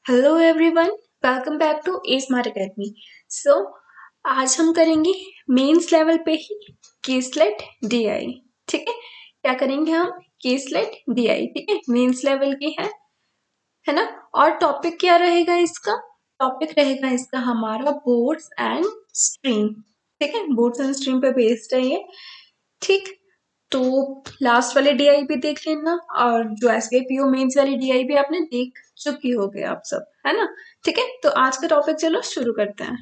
Hello everyone, welcome back to a smart academy. So आज हम करेंगे मेंस लेवल पे ही केसलेट डीआई। ठीक है, क्या करेंगे हम? Caselet DI. ठीक है, मेंस लेवल की है ना। और टॉपिक क्या रहेगा इसका? टॉपिक रहेगा इसका हमारा बोर्ड्स एंड स्ट्रीम। ठीक है, बोर्ड्स एंड स्ट्रीम पे बेस्ड है ये। ठीक, तो लास्ट वाले डीआई भी देख लेना और जो एसबीआई पीओ मेंस वाली डीआई भी आपने देख चुकी होगे आप सब, है ना। ठीक है, तो आज का टॉपिक चलो शुरू करते हैं।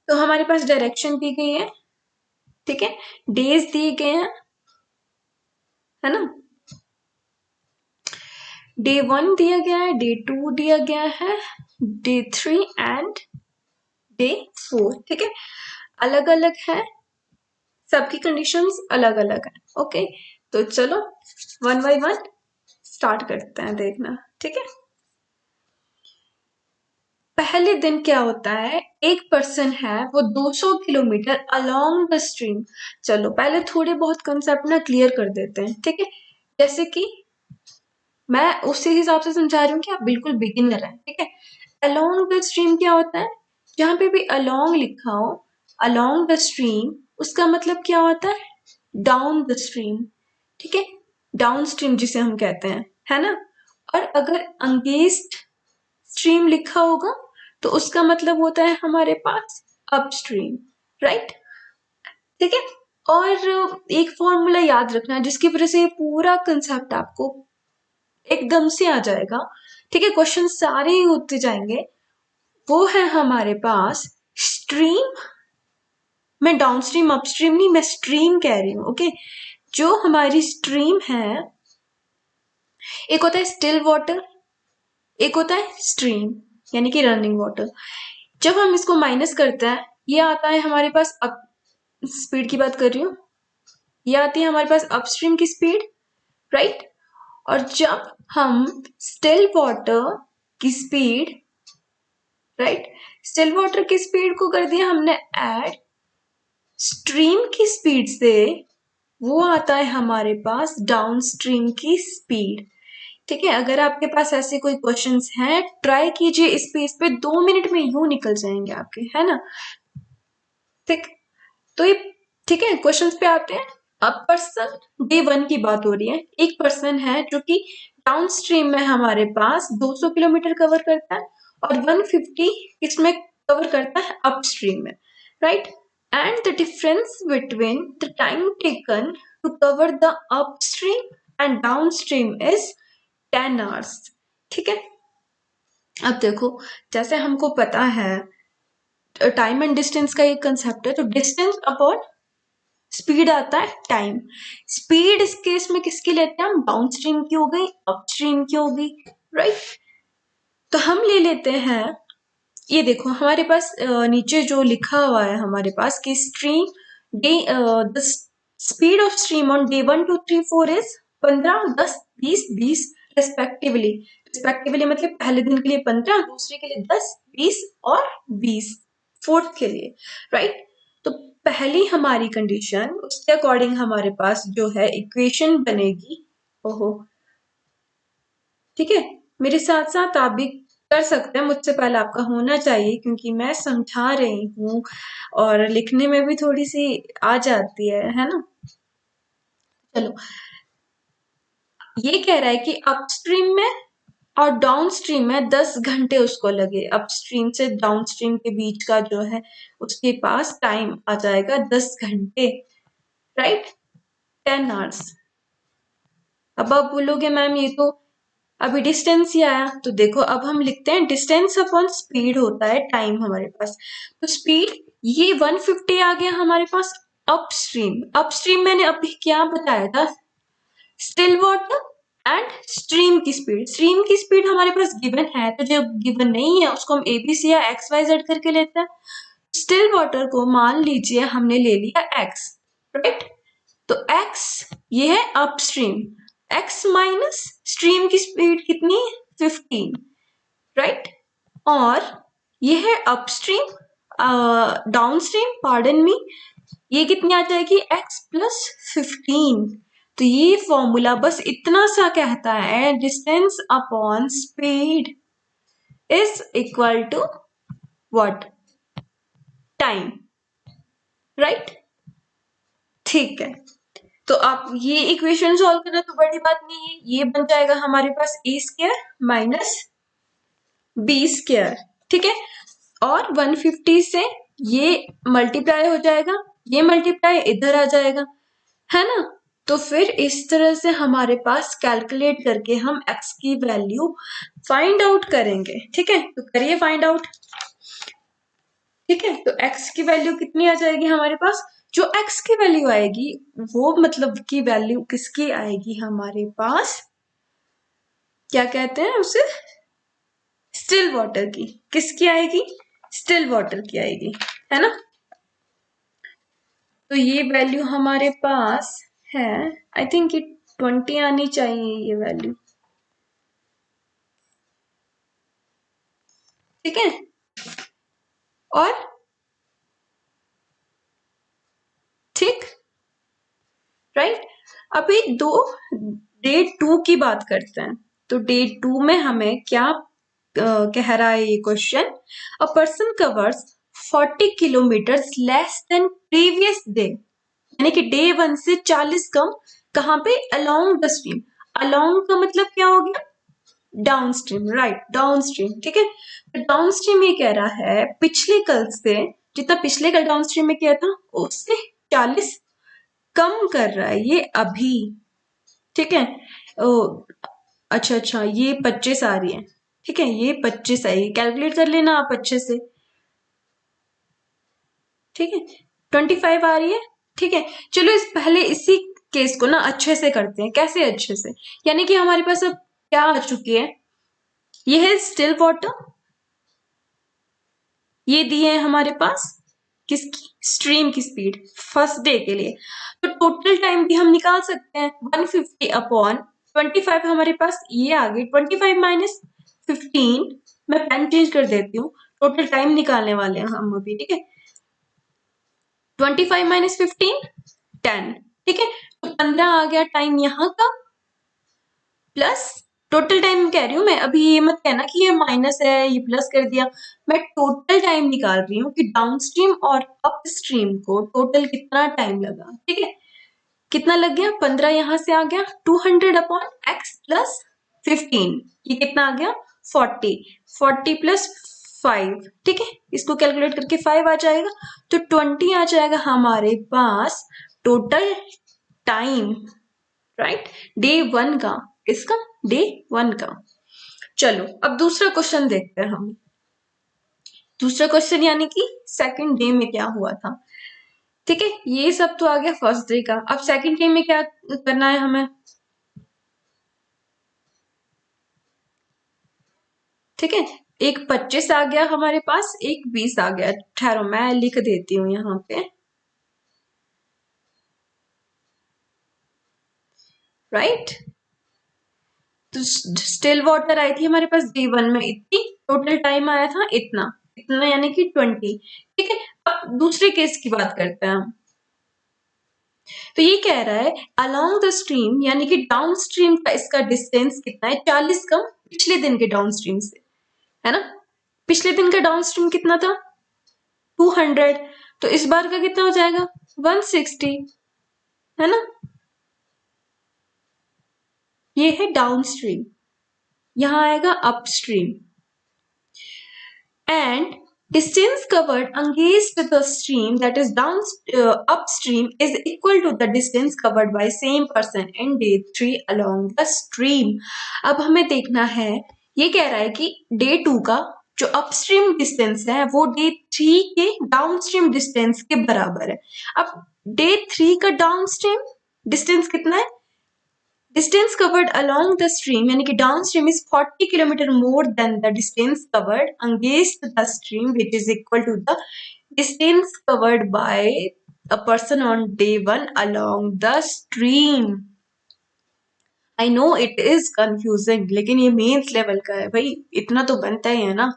तो हमारे पास डायरेक्शन दी गई है, ठीक है, डेज दिए गए हैं, है ना। डे 1 दिया गया है, डे 2 दिया गया है, डे 3 एंड डे 4। ठीक है, अलग अलग है, सबकी कंडीशंस अलग अलग है। ओके, तो चलो वन बाय वन स्टार्ट करते हैं देखना। ठीक है, पहले दिन क्या होता है, एक पर्सन है वो 200 किलोमीटर अलोंग द स्ट्रीम। चलो पहले थोड़े बहुत कंसेप्ट ना क्लियर कर देते हैं। ठीक है, जैसे कि मैं उसी हिसाब से समझा रही हूँ कि आप बिल्कुल बिगिनर हैं। ठीक है, अलोंग द स्ट्रीम क्या होता है? जहां पे भी अलोंग लिखा हो, अलोंग द स्ट्रीम, उसका मतलब क्या होता है? Down the stream. ठीक है, डाउन स्ट्रीम जिसे हम कहते हैं, है ना। और अगर अंगेस्ट स्ट्रीम लिखा होगा तो उसका मतलब होता है हमारे पास अपस्ट्रीम, राइट। ठीक है, और एक फॉर्मूला याद रखना जिसकी वजह से ये पूरा कंसेप्ट आपको एकदम से आ जाएगा। ठीक है, क्वेश्चन सारे ही होते जाएंगे। वो है हमारे पास स्ट्रीम, मैं डाउनस्ट्रीम अपस्ट्रीम नहीं, मैं स्ट्रीम कह रही हूँ। ओके, जो हमारी स्ट्रीम है, एक होता है स्टिल वाटर, एक होता है स्ट्रीम यानी कि रनिंग वाटर। जब हम इसको माइनस करते हैं, ये आता है हमारे पास अप स्पीड की बात कर रही हूँ, ये आती है हमारे पास अपस्ट्रीम की स्पीड, राइट। और जब हम स्टिल वाटर की स्पीड, राइट, स्टिल वाटर की स्पीड को कर दिया हमने ऐड स्ट्रीम की स्पीड से, वो आता है हमारे पास डाउन स्ट्रीम की स्पीड। ठीक है, अगर आपके पास ऐसे कोई क्वेश्चंस हैं, ट्राई कीजिए इस पेज पे, 2 मिनट में यूं निकल जाएंगे आपके, है ना। ठीक, तो ये ठीक है, क्वेश्चंस पे आते हैं। अब पर्सन डे 1 की बात हो रही है। एक पर्सन है जो कि डाउन स्ट्रीम में हमारे पास 200 किलोमीटर कवर करता है और 150 इसमें कवर करता है अपस्ट्रीम में, right. And the difference between the time taken to cover the upstream and downstream is 10 hours. ठीक है, अब देखो, जैसे हमको पता है टाइम एंड डिस्टेंस का एक कंसेप्ट है, तो डिस्टेंस अपॉन स्पीड आता है टाइम। स्पीड इस केस में किसकी लेते हैं हम? डाउनस्ट्रीम की हो गई, अपस्ट्रीम की हो गई, राइट। तो हम ले लेते हैं, ये देखो हमारे पास नीचे जो लिखा हुआ है हमारे पास कि stream day, the speed of stream on day 1 2 3 4 is 15 10 20 20 respectively. Respectively मतलब पहले दिन के लिए 15, दूसरे के लिए 10 20 और 20 फोर्थ के लिए, राइट। तो पहली हमारी कंडीशन, उसके अकॉर्डिंग हमारे पास जो है इक्वेशन बनेगी। ओहो, ठीक है, मेरे साथ साथ आप भी कर सकते हैं, मुझसे पहले आपका होना चाहिए क्योंकि मैं समझा रही हूँ और लिखने में भी थोड़ी सी आ जाती है ना। चलो, ये कह रहा है कि अपस्ट्रीम में और डाउनस्ट्रीम में 10 घंटे उसको लगे। अपस्ट्रीम से डाउनस्ट्रीम के बीच का जो है उसके पास टाइम आ जाएगा 10 घंटे, राइट, 10 आवर्स। अब आप बोलोगे मैम ये तो अभी डिस्टेंस ही आया, तो देखो अब हम लिखते हैं डिस्टेंस अपॉन स्पीड होता है टाइम हमारे पास। तो स्पीड ये 150 आ गया हमारे पास अपस्ट्रीम। अपस्ट्रीम मैंने अभी क्या बताया था? स्टिल वाटर एंड स्ट्रीम की स्पीड। स्ट्रीम की स्पीड हमारे पास गिवन है, तो जो गिवन नहीं है उसको हम एबीसी या एक्स वाई जेड करके लेते हैं। स्टिल वाटर को मान लीजिए हमने ले लिया एक्स, राइट। तो x ये है अपस्ट्रीम, x माइनस स्ट्रीम की स्पीड कितनी है? 15, राइट। और ये है अपस्ट्रीम, डाउनस्ट्रीम, पार्डन मी, ये कितनी आ जाएगी? x plus 15। तो ये फॉर्मूला बस इतना सा कहता है distance upon speed, is equal to what? Time, right? ठीक है, तो आप ये इक्वेशन सॉल्व करना तो बड़ी बात नहीं है, ये बन जाएगा हमारे पास ए स्क्वायर माइनस बी स्क्वायर, ठीक है। और 150 से ये मल्टीप्लाई हो जाएगा, ये मल्टीप्लाई इधर आ जाएगा, है ना। तो फिर इस तरह से हमारे पास कैलकुलेट करके हम x की वैल्यू फाइंड आउट करेंगे, ठीक है। तो करिए फाइंड आउट, ठीक है। तो x की वैल्यू कितनी आ जाएगी हमारे पास? जो x की वैल्यू आएगी वो मतलब की वैल्यू किसकी आएगी हमारे पास? क्या कहते हैं उसे? स्टिल वाटर की। किसकी आएगी? स्टिल वाटर की आएगी, है ना। तो ये वैल्यू हमारे पास है, आई थिंक ये 20 आनी चाहिए ये वैल्यू, ठीक है। और ठीक, राइट। अभी डे 2 की बात करते हैं। तो डे 2 में हमें क्या कह रहा है ये question? A person covers 40 kilometre less than previous day, यानी कि डे 1 से 40 कम, कहाँ पे? Along the stream. अलोंग का मतलब क्या हो गया? Down stream, right, down stream, ठीक है। तो डाउन स्ट्रीम ये कह रहा है पिछले कल से, जितना पिछले कल डाउन स्ट्रीम में किया था उससे 40 कम कर रहा है ये अभी, ठीक है। ओ, अच्छा, ये 25 आ रही है, ठीक है, ये 25 आई, कैलकुलेट कर लेना आप अच्छे से, ठीक है। 25 आ रही है, ठीक है। चलो इस पहले इसी केस को ना अच्छे से करते हैं। कैसे अच्छे से? यानी कि हमारे पास अब क्या आ चुकी है? ये है स्टिल वाटर, ये दिए हैं हमारे पास किसकी? स्ट्रीम की स्पीड फर्स्ट डे के लिए। तो टोटल टाइम भी हम निकाल सकते हैं, 150 अपॉन 25 हमारे पास ये आ गई, 25 माइनस 15, मैं पेन चेंज कर देती हूँ, टोटल टाइम निकालने वाले हैं हम अभी, ठीक है। 25 माइनस 15 10, ठीक है। तो 15 आ गया टाइम यहाँ का, प्लस टोटल टाइम कह रही हूँ मैं, अभी ये मत कहना कि ये माइनस है ये प्लस कर दिया, मैं टोटल टाइम निकाल रही हूँ कि डाउनस्ट्रीम और अपस्ट्रीम को टोटल कितना टाइम लगा, ठीक है। कितना लग गया? 15 यहां से आ गया, 200 अपॉन एक्स प्लस 15, ये कितना आ गया? 40, 40 प्लस 5, ठीक है। इसको कैलकुलेट करके 5 आ जाएगा, तो 20 आ जाएगा हमारे पास टोटल टाइम, राइट, डे 1 का। इसका डे 1 का। चलो अब दूसरा क्वेश्चन देखते हैं हम। दूसरा क्वेश्चन यानी कि सेकंड डे में क्या हुआ था, ठीक है। ये सब तो आ गया फर्स्ट डे का। अब सेकंड डे में क्या करना है हमें, ठीक है। एक 25 आ गया हमारे पास, एक 20 आ गया। ठहरो मैं लिख देती हूँ यहाँ पे, राइट। तो स्टिल वाटर आई थी हमारे पास डे 1 में इतनी, टोटल टाइम आया था इतना, इतना यानी कि 20, ठीक है। अब दूसरे केस की बात करते हैं हम। तो ये कह रहा है अलोंग द स्ट्रीम, यानी कि डाउन स्ट्रीम का इसका डिस्टेंस कितना है? 40 कम पिछले दिन के डाउन स्ट्रीम से, है ना। पिछले दिन का डाउन स्ट्रीम कितना था? 200, तो इस बार का कितना हो जाएगा? 160, है ना। ये है डाउन स्ट्रीम, यहां आएगा upstream. And distance covered against the stream, that is down upstream, is equal to the distance covered by same person in day 3 along the stream. अब हमें देखना है, ये कह रहा है कि डे 2 का जो अपस्ट्रीम डिस्टेंस है वो डे 3 के डाउनस्ट्रीम डिस्टेंस के बराबर है। अब डे 3 का डाउनस्ट्रीम डिस्टेंस कितना है? Distance covered along the stream यानी कि downstream is 40 kilometre more than the distance covered against the stream, which is equal to the distance covered by a person on day 1 along the stream. I know it is confusing, लेकिन ये mains level का है भाई, इतना तो बनता ही है ना,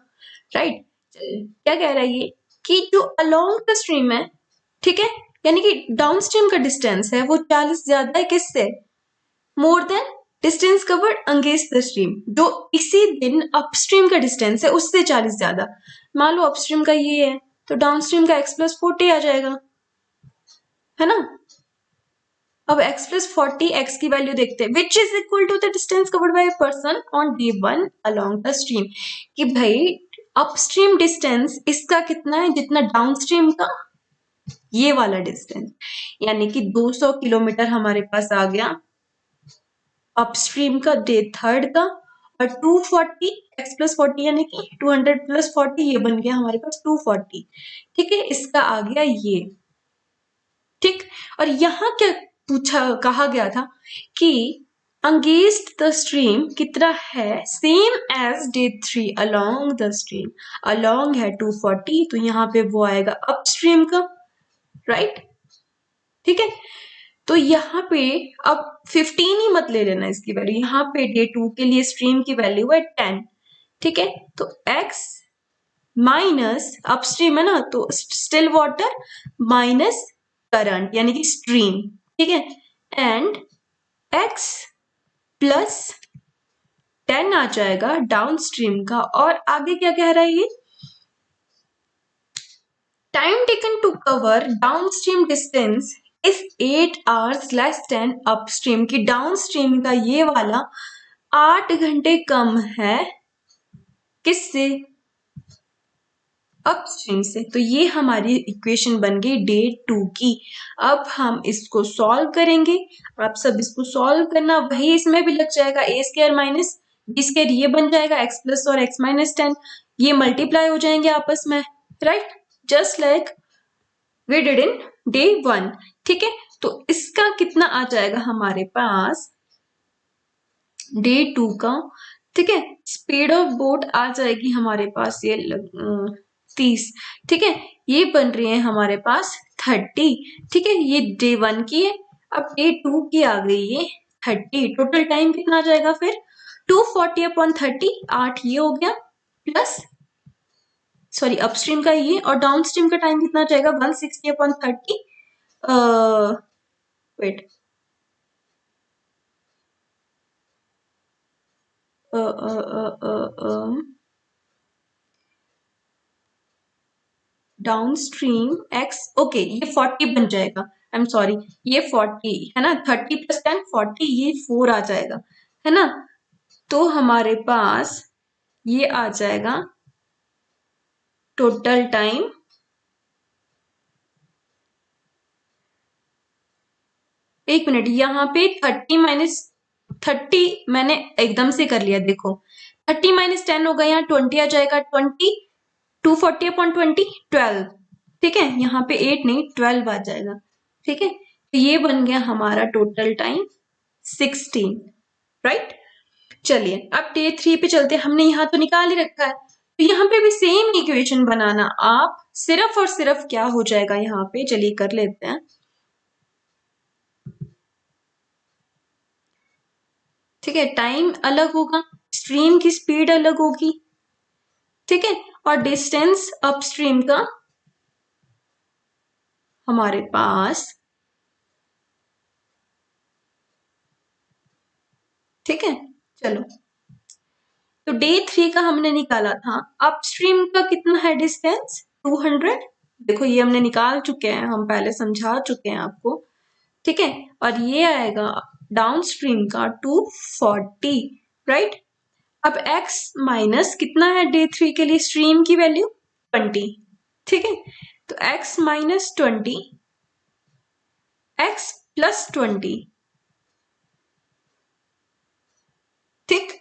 राइट। क्या कह रहा है ये कि जो along the stream है, ठीक है, यानी कि डाउनस्ट्रीम का डिस्टेंस है वो 40 ज्यादा है किससे? More than distance covered against the stream, जो इसी दिन अपस्ट्रीम का डिस्टेंस है उससे 40 ज्यादा। मान लो अपस्ट्रीम का ये है तो डाउनस्ट्रीम का x+40 आ जाएगा, है ना। अब x+40 x की वैल्यू देखते हैं, which is equal to the distance covered by a person on day 1 along the stream. कि भाई अपस्ट्रीम डिस्टेंस इसका कितना है जितना डाउनस्ट्रीम का ये वाला डिस्टेंस, यानी कि 200 किलोमीटर हमारे पास आ गया अपस्ट्रीम का डे 3 का, और 240 x+40 यानी कि 200+40 ये बन गया हमारे पास 240। ठीक है, इसका आ गया ये। ठीक, और यहां क्या पूछा कहा गया था कि अगेंस्ट द स्ट्रीम कितना है, same as day 3 along the stream. Along है 240 तो यहाँ पे वो आएगा अपस्ट्रीम का, राइट। ठीक है, तो यहाँ पे अब 15 ही मत ले लेना इसकी वैल्यू, यहाँ पे डे 2 के लिए स्ट्रीम की वैल्यू है 10। ठीक है, तो x माइनस अपस्ट्रीम है ना, तो स्टिल वाटर माइनस करंट यानी कि स्ट्रीम। ठीक है, एंड x प्लस 10 आ जाएगा डाउन स्ट्रीम का। और आगे क्या कह रहा है ये, time taken to cover downstream distance is 8 hours less than upstream. की डाउन स्ट्रीम का ये वाला 8 घंटे कम है किससे, अपस्ट्रीम से। तो ये हमारी इक्वेशन बन गई डे 2 की। अब हम इसको सॉल्व करेंगे, आप सब इसको सॉल्व करना, वही इसमें भी लग जाएगा a² माइनस b², ये बन जाएगा x प्लस और x माइनस 10, ये मल्टीप्लाई हो जाएंगे आपस में, right, just like we did in day 1। ठीक है, तो इसका कितना आ जाएगा हमारे पास डे 2 का। ठीक है, स्पीड ऑफ बोट आ जाएगी हमारे पास ये 30। ठीक है, ये बन रही है हमारे पास 30। ठीक है, ये डे 1 की है, अब डे 2 की आ गई ये 30। टोटल टाइम कितना आ जाएगा फिर 240/30, 8 ये हो गया, प्लस सॉरी अपस्ट्रीम का ये, और डाउनस्ट्रीम का टाइम कितना जाएगा 160/30। वेट डाउनस्ट्रीम x, ओके ये 40 बन जाएगा, आई एम सॉरी, ये 40 है ना, 30 + 10 40, ये 4 आ जाएगा, है ना। तो हमारे पास ये आ जाएगा टोटल टाइम, एक मिनट, यहाँ पे 30 - 30 मैंने एकदम से कर लिया, देखो 30 - 10 होगा, यहाँ 20 आ जाएगा, 20 240/20 12। ठीक है, यहाँ पे 8 नहीं 12 आ जाएगा। ठीक है, तो ये बन गया हमारा टोटल टाइम 16, राइट। चलिए अब डे 3 पे चलते हैं, हमने यहाँ तो निकाल ही रखा है, तो यहाँ पे भी सेम इक्वेशन बनाना आप, सिर्फ और सिर्फ क्या हो जाएगा यहाँ पे, चलिए कर लेते हैं। ठीक है, टाइम अलग होगा, स्ट्रीम की स्पीड अलग होगी, ठीक है, और डिस्टेंस अपस्ट्रीम का हमारे पास, ठीक है। चलो, तो डे 3 का हमने निकाला था, अपस्ट्रीम का कितना है डिस्टेंस 200। देखो ये हमने निकाल चुके हैं, हम पहले समझा चुके हैं आपको, ठीक है, और ये आएगा डाउनस्ट्रीम का 240, राइट। अब x माइनस कितना है डे 3 के लिए स्ट्रीम की वैल्यू 20, ठीक है, तो x माइनस 20, x प्लस 20, ठीक।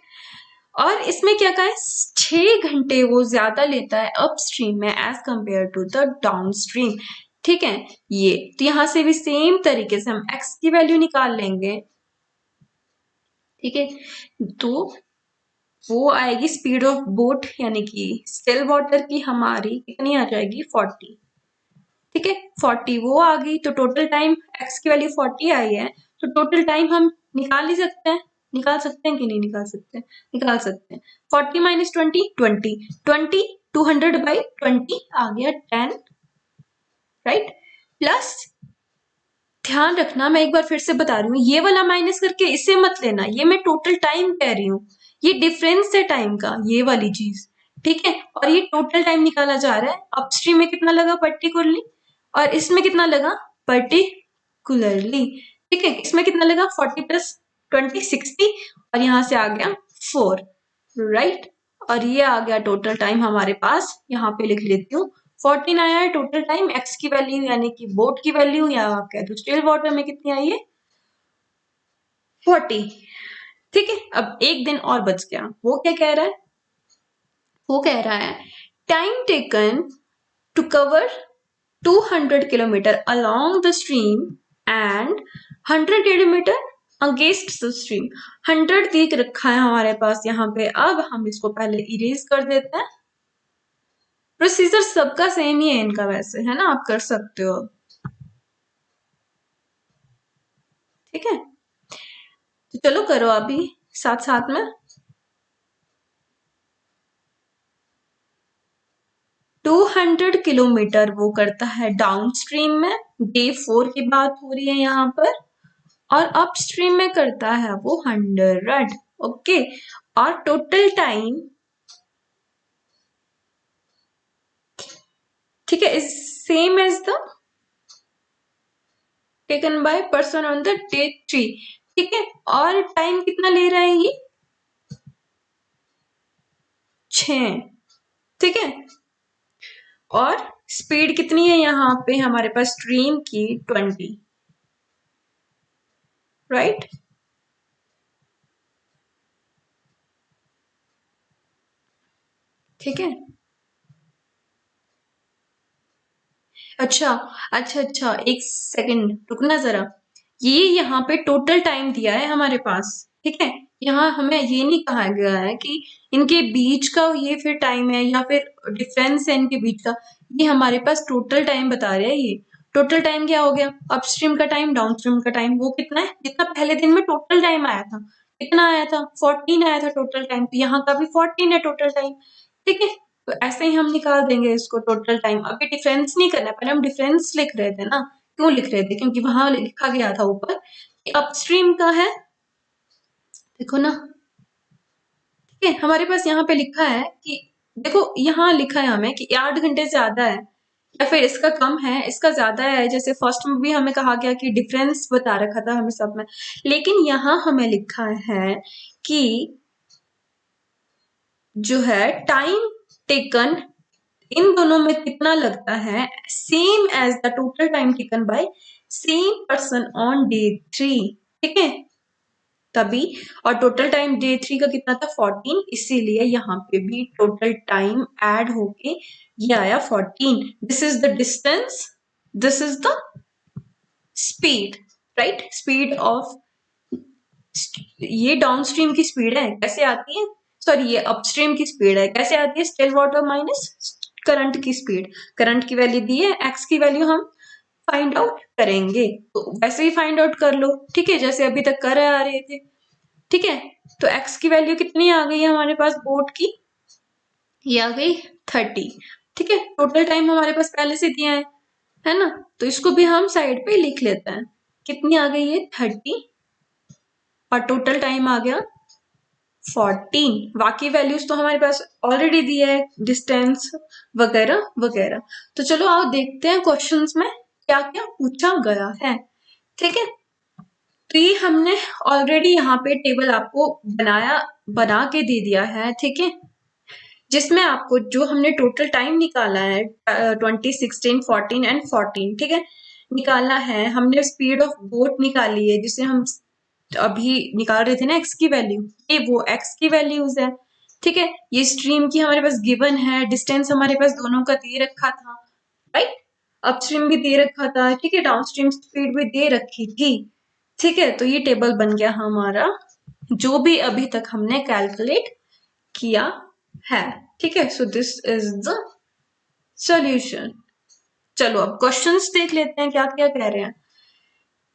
और इसमें क्या कहा है, 6 घंटे वो ज्यादा लेता है अपस्ट्रीम में as compare to the downstream, ठीक है। ये तो यहां से भी सेम तरीके से हम x की वैल्यू निकाल लेंगे, ठीक है, तो वो आएगी स्पीड ऑफ बोट यानी कि स्टिल वाटर की हमारी कितनी आ जाएगी 40, ठीक है, 40 वो आ गई, तो टोटल टाइम x की वैल्यू 40 आई है, तो टोटल टाइम हम निकाल ही सकते हैं, निकाल सकते हैं कि नहीं निकाल सकते, निकाल सकते हैं। 40 - 20 20 200/20 आ गया 10, राइट, प्लस ध्यान रखना, मैं एक बार फिर से बता रही हूँ, ये वाला माइनस करके इसे मत लेना, ये मैं टोटल टाइम कह रही हूँ, ये डिफरेंस है टाइम का, ये वाली चीज, ठीक है। और ये टोटल टाइम निकाला जा रहा है, अपस्ट्रीम में कितना लगा पर्टिकुलरली, और इसमें कितना लगा पर्टिकुलरली, ठीक है। इसमें कितना लगा 40 प्लस 20 60, और यहाँ से आ गया 4, राइट। और ये आ गया टोटल टाइम हमारे पास, यहाँ पे लिख लेती हूँ 14 आया है टोटल टाइम, एक्स की वैल्यू यानी कि बोट की वैल्यू, या आप कह दो स्टिल वाटर में कितनी आई है 40, ठीक है। अब एक दिन और बच गया, वो क्या कह रहा है, वो कह रहा है time taken to cover 200 kilometre along the stream and 100 kilometre against the stream. 100 देख रखा है हमारे पास यहाँ पे, अब हम इसको पहले इरेज कर देते हैं। प्रोसीजर सबका सेम ही है इनका वैसे, है ना, आप कर सकते हो, ठीक है। तो चलो करो अभी साथ साथ में। 200 किलोमीटर वो करता है डाउन स्ट्रीम में, डे 4 की बात हो रही है यहाँ पर, और अप स्ट्रीम में करता है वो 100, ओके। और टोटल टाइम, ठीक है, is same as the taken by person on the day 3, ठीक है। और टाइम कितना ले रहा है ये 6, ठीक है। और स्पीड कितनी है यहाँ पे हमारे पास स्ट्रीम की 20, राइट। ठीक है, अच्छा अच्छा, एक सेकंड रुकना जरा, ये यहाँ पे टोटल टाइम दिया है हमारे पास, ठीक है। यहाँ हमें ये नहीं कहा गया है कि इनके बीच का ये फिर टाइम है या फिर डिफरेंस है इनके बीच का, ये हमारे पास टोटल टाइम बता रहा है। ये टोटल टाइम क्या हो गया, अपस्ट्रीम का टाइम डाउन स्ट्रीम का टाइम, वो कितना है जितना पहले दिन में टोटल टाइम आया था, कितना आया था 14 आया था टोटल टाइम, तो यहाँ का भी 14 है टोटल टाइम, ठीक है। तो ऐसे ही हम निकाल देंगे इसको टोटल टाइम। अभी डिफरेंस नहीं करना, पहले हम डिफरेंस लिख रहे थे ना, क्यों लिख रहे थे, क्योंकि वहां लिखा गया था ऊपर कि अपस्ट्रीम का है, देखो ना, ठीक है। हमारे पास यहाँ पे लिखा है कि देखो यहाँ लिखा है हमें कि 8 घंटे ज्यादा है या फिर इसका कम है, इसका ज्यादा है, जैसे फर्स्ट में भी हमें कहा गया कि डिफरेंस बता रखा था हमें सब में, लेकिन यहाँ हमें लिखा है कि जो है टाइम टेकन इन दोनों में कितना लगता है, same as the total time taken by same person on day 3, ठीक है, तभी। और टोटल टाइम डे 3 का कितना था 14, इसीलिए यहाँ पे भी टोटल टाइम ऐड होके ये आया 14। This is the distance, this is the speed, right, speed of, ये डाउनस्ट्रीम की स्पीड है कैसे आती है, सॉरी ये अपस्ट्रीम की स्पीड है कैसे आती है, स्टिल वाटर माइनस करंट की स्पीड, करंट की वैल्यू दी है, एक्स की वैल्यू हम फाइंड आउट करेंगे, तो वैसे ही फाइंड आउट कर लो, ठीक है, जैसे अभी तक कर आ रहे थे, ठीक है। तो एक्स की वैल्यू कितनी आ गई है हमारे पास बोट की, ये आ गई 30, ठीक है। टोटल टाइम हमारे पास पहले से दिया है ना, तो इसको भी हम साइड पे लिख लेते हैं, कितनी आ गई है 30, और टोटल टाइम आ गया 14, बाकी वैल्यूज तो हमारे पास ऑलरेडी दिया है, डिस्टेंस वगैरह वगैरह। तो चलो आओ देखते हैं क्वेश्चंस में क्या क्या पूछा गया है, ठीक है। तो ये हमने ऑलरेडी यहाँ पे टेबल आपको बना के दे दिया है, ठीक है, जिसमें आपको जो हमने टोटल टाइम निकाला है 20 16 14 एंड 14, ठीक है, निकाला है हमने, स्पीड ऑफ बोट निकाली है जिसे हम अभी निकाल रहे थे ना एक्स की वैल्यू, ये वो एक्स की वैल्यूज है, ठीक है। ये स्ट्रीम की हमारे पास गिवन है, डिस्टेंस हमारे पास दोनों का दे रखा था, राइट, अपस्ट्रीम भी दे रखा था, ठीक है, डाउनस्ट्रीम स्पीड भी दे रखी थी, ठीक है। तो ये टेबल बन गया हमारा जो भी अभी तक हमने कैलकुलेट किया है, ठीक है। So this is the solution. चलो अब क्वेश्चंस देख लेते हैं क्या क्या कह रहे हैं।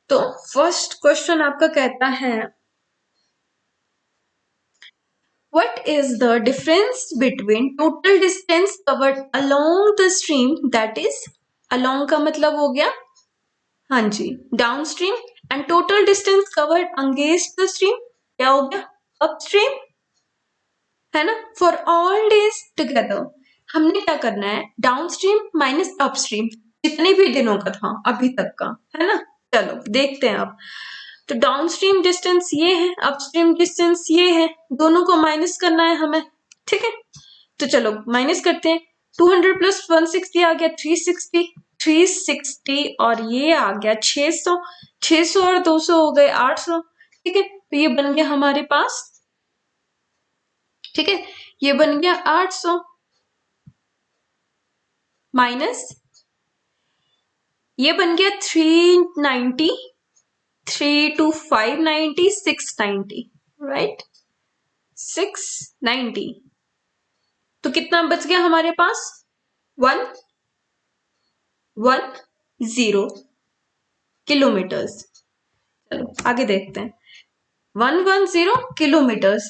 तो फर्स्ट क्वेश्चन आपका कहता है what is the difference between total distance covered along the stream, that is along का मतलब हो गया हाँ जी, downstream and total distance covered against the stream क्या हो गया, अपस्ट्रीम, है ना। फॉर ऑल डेज टुगेदर हमने क्या करना है, डाउन स्ट्रीम माइनस अपस्ट्रीम जितने भी दिनों का था अभी तक का, है ना। चलो देखते हैं अब। तो डाउन स्ट्रीम डिस्टेंस ये है, अपस्ट्रीम डिस्टेंस ये है, दोनों को माइनस करना है हमें, ठीक है। तो चलो माइनस करते हैं। 200 प्लस 160 आ गया 360, 360 और ये आ गया 600, 600 और 200 हो गए 800, ठीक है। तो ये बन गया हमारे पास, ठीक है, ये बन गया 800 माइनस ये बन गया 390, 3 to 590, 690, राइट, 690। तो कितना बच गया हमारे पास, 110 किलोमीटर्स। चलो आगे देखते हैं। 110 किलोमीटर्स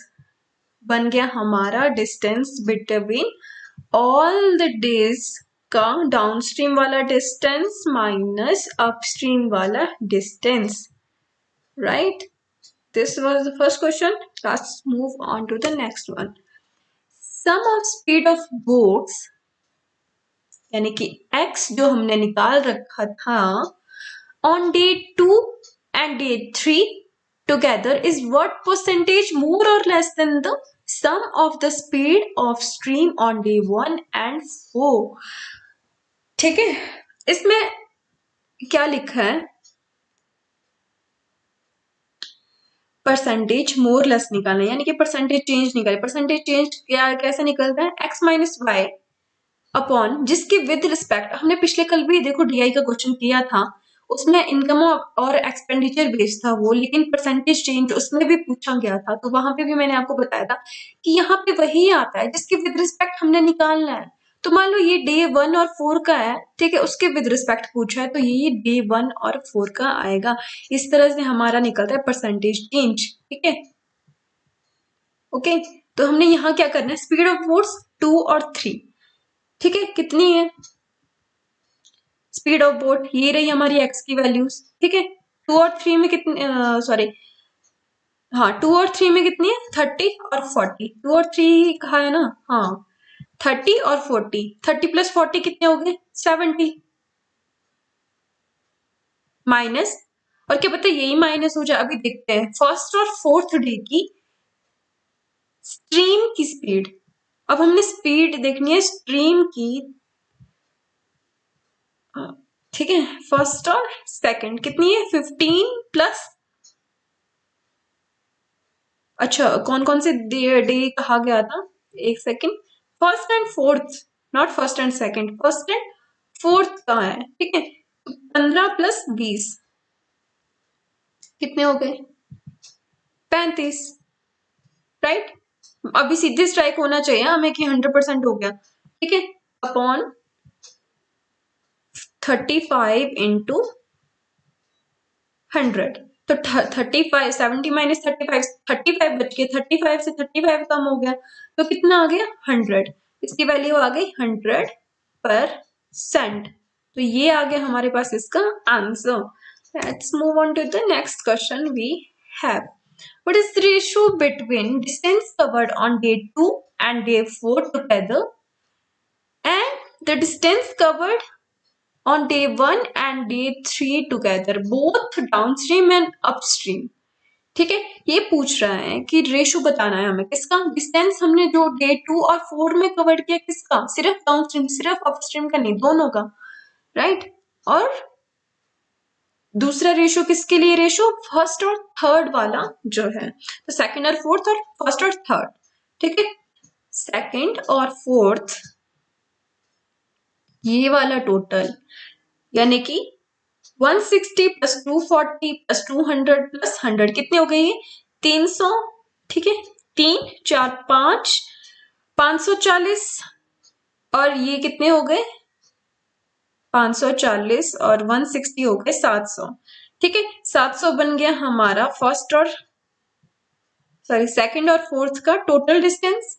बन गया हमारा distance between all the days का डाउनस्ट्रीम वाला डिस्टेंस माइनस अपस्ट्रीम वाला distance, right. This was the first question. Let's move on to the next one. Sum of speed of boats यानी कि x जो हमने निकाल रखा था on day 2 and day 3 together is what percentage more or less than the sum of the speed of stream on day 1 and 4. ठीक है, इसमें क्या लिखा है, परसेंटेज मोर लेस निकालना है, यानी कि परसेंटेज चेंज निकाले। परसेंटेज चेंज क्या कैसे निकलता है, x माइनस वाई अपॉन जिसके विद रिस्पेक्ट, हमने पिछले कल भी देखो डीआई का क्वेश्चन किया था, उसमें इनकम और एक्सपेंडिचर बेस्ड था वो, लेकिन परसेंटेज चेंज उसमें भी पूछा गया था, तो वहां पे भी मैंने आपको बताया था कि यहाँ पे वही आता है जिसके विद रिस्पेक्ट हमने निकालना है। तो मान लो ये डे 1 और 4 का है, ठीक है, उसके विद रिस्पेक्ट पूछा है, तो ये डे 1 और 4 का आएगा। इस तरह से हमारा निकलता है परसेंटेज चेंज, ठीक है, ओके। तो हमने यहाँ क्या करना है, स्पीड ऑफ बोट्स 2 और 3, ठीक है, कितनी है स्पीड ऑफ बोट, ये रही हमारी एक्स की वैल्यूज, ठीक है। 2 और 3 में कितनी, सॉरी, हाँ 2 और 3 में कितनी है, 30 और 40, 2 और 3 कहा है ना, हाँ 30 और 40, 30 प्लस 40 कितने हो गए, 70 माइनस, और क्या पता यही माइनस हो जाए, अभी देखते हैं। फर्स्ट और फोर्थ डे की स्ट्रीम की स्पीड, अब हमने स्पीड देखनी है स्ट्रीम की, ठीक है। फर्स्ट और सेकंड कितनी है, 15 प्लस, अच्छा कौन कौन से डे कहा गया था, एक second, first and fourth, not first and second, first and fourth का है, ठीक है। 15 प्लस 20 कितने हो गए, 35, राइट। अभी सीधे स्ट्राइक होना चाहिए हमें कि 100% हो गया, ठीक है, अपॉन 35 इंटू 100, तो 35, 70 माइनस 35, 35 बच गए, 35 से 35 कम हो गया, तो कितना आ गया 100, इसकी वैल्यू आ गई 100%। तो ये आ गया हमारे पास इसका answer. Let's move on to the next question we have, what is the ratio between distance covered on day 2 and day 4 together and the distance covered on day 1 and day 3 together both downstream and upstream, ठीक है। ये पूछ रहा है कि ratio बताना है हमें किसका, डिस्टेंस हमने जो डे 2 और 4 में कवर किया किसका, सिर्फ डाउनस्ट्रीम, सिर्फ अपस्ट्रीम का नहीं, दोनों का, राइट। और दूसरा रेशो किसके लिए, रेशो फर्स्ट और थर्ड वाला जो है, तो सेकंड और फोर्थ और फर्स्ट और थर्ड, ठीक है। सेकंड और फोर्थ ये वाला टोटल, यानी कि 160 प्लस 240 प्लस 200 प्लस 100 कितने हो गए, 300, ठीक है, 3 4 5 540, और ये कितने हो गए 540 और 160 हो गए 700, ठीक है। 700 बन गया हमारा फर्स्ट और सॉरी सेकंड और फोर्थ का टोटल डिस्टेंस,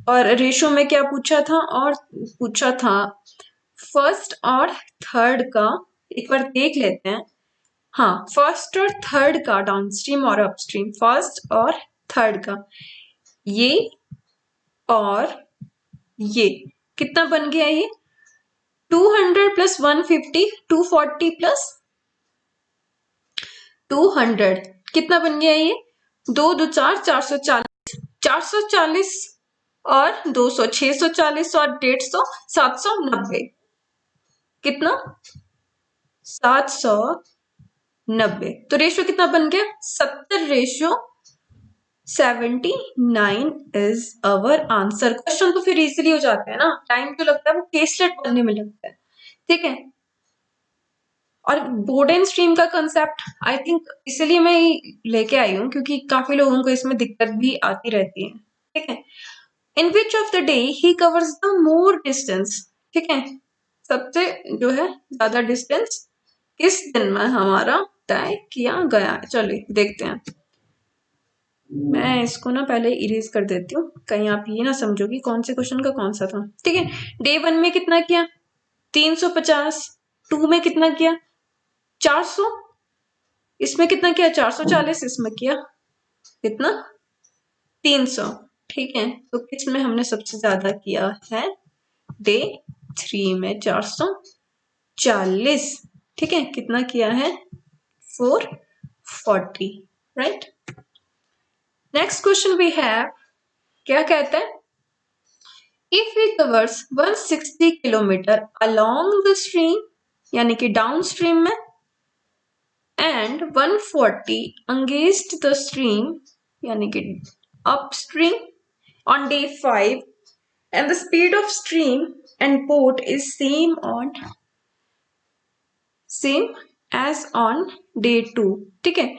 और रेशो में क्या पूछा था, और पूछा था फर्स्ट और थर्ड का एक बार देख लेते हैं। हाँ, फर्स्ट और थर्ड का डाउनस्ट्रीम और अपस्ट्रीम, फर्स्ट और थर्ड का, ये और ये कितना बन गया? ये 200 प्लस 150, 240 प्लस 200 कितना बन गया? ये 2 2 4, 440, 440 और 200, 640 और 150, 790, कितना? 790। तो रेशियो कितना बन गया? 70:79 इज अवर आंसर। क्वेश्चन तो फिर इजीली हो जाते हैं ना, टाइम जो लगता है वो केसलेट बनने में लगता है, ठीक है। और बोर्ड एंड स्ट्रीम का कंसेप्ट आई थिंक इसलिए मैं लेके आई हूँ क्योंकि काफी लोगों को इसमें दिक्कत भी आती रहती है, ठीक है। In which of the day he covers the more distance, ठीक है, सबसे जो है ज्यादा डिस्टेंस किस दिन में हमारा तय किया गया है। चलिए देखते हैं। मैं इसको ना पहले इरेज कर देती हूँ, कहीं आप ये ना समझो कि कौन से क्वेश्चन का कौन सा था, ठीक है। डे 1 में कितना किया? 350। 2 में कितना किया? 400। इसमें कितना किया? 440। इसमें किया कितना? 300, ठीक है। तो किसमें हमने सबसे ज्यादा किया है? डे 3 में 440, ठीक है। कितना किया है? 440, right. Next question we have, क्या कहता है? If he covers 160 kilometre along the stream, यानी कि डाउन स्ट्रीम में, and 140 against the stream, यानी कि upstream on day 5, and the speed of stream and boat is same as on day 2, ठीक है।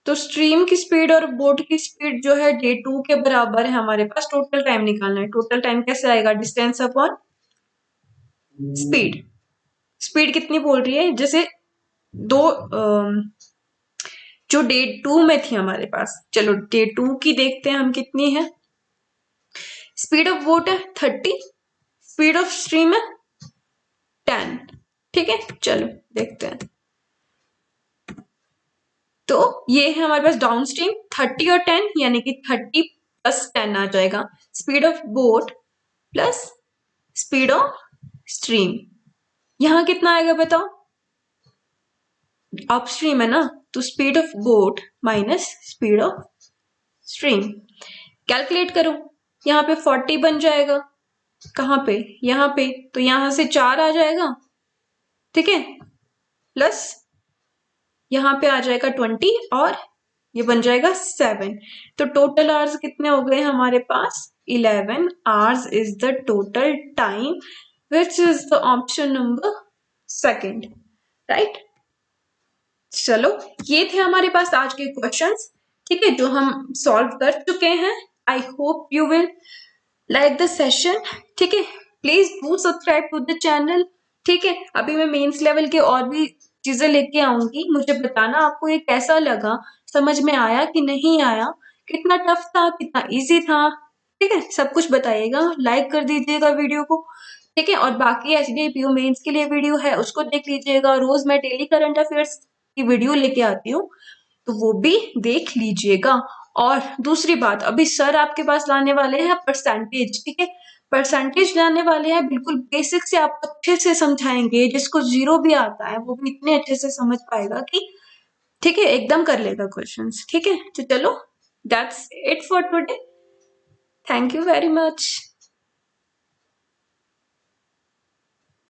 तो स्ट्रीम की स्पीड और बोट की स्पीड जो है डे 2 के बराबर है। हमारे पास टोटल टाइम निकालना है। टोटल टाइम कैसे आएगा? Distance upon speed. स्पीड कितनी बोल रही है? जैसे दो जो डे 2 में थी हमारे पास, चलो डे 2 की देखते हैं हम कितनी है। स्पीड ऑफ बोट है 30, स्पीड ऑफ स्ट्रीम है 10, ठीक है। चलो देखते हैं। तो ये है हमारे पास डाउन स्ट्रीम 30 और 10, यानी कि 30 प्लस 10 आ जाएगा। Speed of boat plus speed of stream, यहां कितना आएगा बताओ? अपस्ट्रीम है ना, तो speed of boat minus speed of stream. Calculate करो, यहाँ पे 40 बन जाएगा। कहाँ पे? यहाँ पे। तो यहां से 4 आ जाएगा, ठीक है, प्लस यहाँ पे आ जाएगा 20 और ये बन जाएगा 7। तो टोटल आवर्स कितने हो गए हमारे पास? 11 hours is the total time, which is the option number second, right. चलो ये थे हमारे पास आज के क्वेश्चंस, ठीक है, जो हम सॉल्व कर चुके हैं। I hope you will like the session, ठीक है। Please do subscribe to the channel, ठीक है। अभी मैं मेंस लेवल के और भी चीजें लेके आऊंगी, मुझे बताना आपको ये कैसा लगा, समझ में आया कि नहीं आया, कितना टफ था, कितना इजी था, ठीक है। सब कुछ बताइएगा, लाइक कर दीजिएगा वीडियो को, ठीक है। और बाकी एचडीपीओ मेंस के लिए वीडियो है, उसको देख लीजिएगा। रोज मैं डेली करंट अफेयर्स की वीडियो लेके आती हूँ, तो वो भी देख लीजिएगा। और दूसरी बात, अभी सर आपके पास लाने वाले हैं परसेंटेज, ठीक है। परसेंटेज लाने वाले हैं, बिल्कुल बेसिक से आपको अच्छे से समझाएंगे। जिसको जीरो भी आता है वो भी इतने अच्छे से समझ पाएगा कि ठीक है, एकदम कर लेगा क्वेश्चंस, ठीक है। तो चलो, that's it for today. Thank you very much.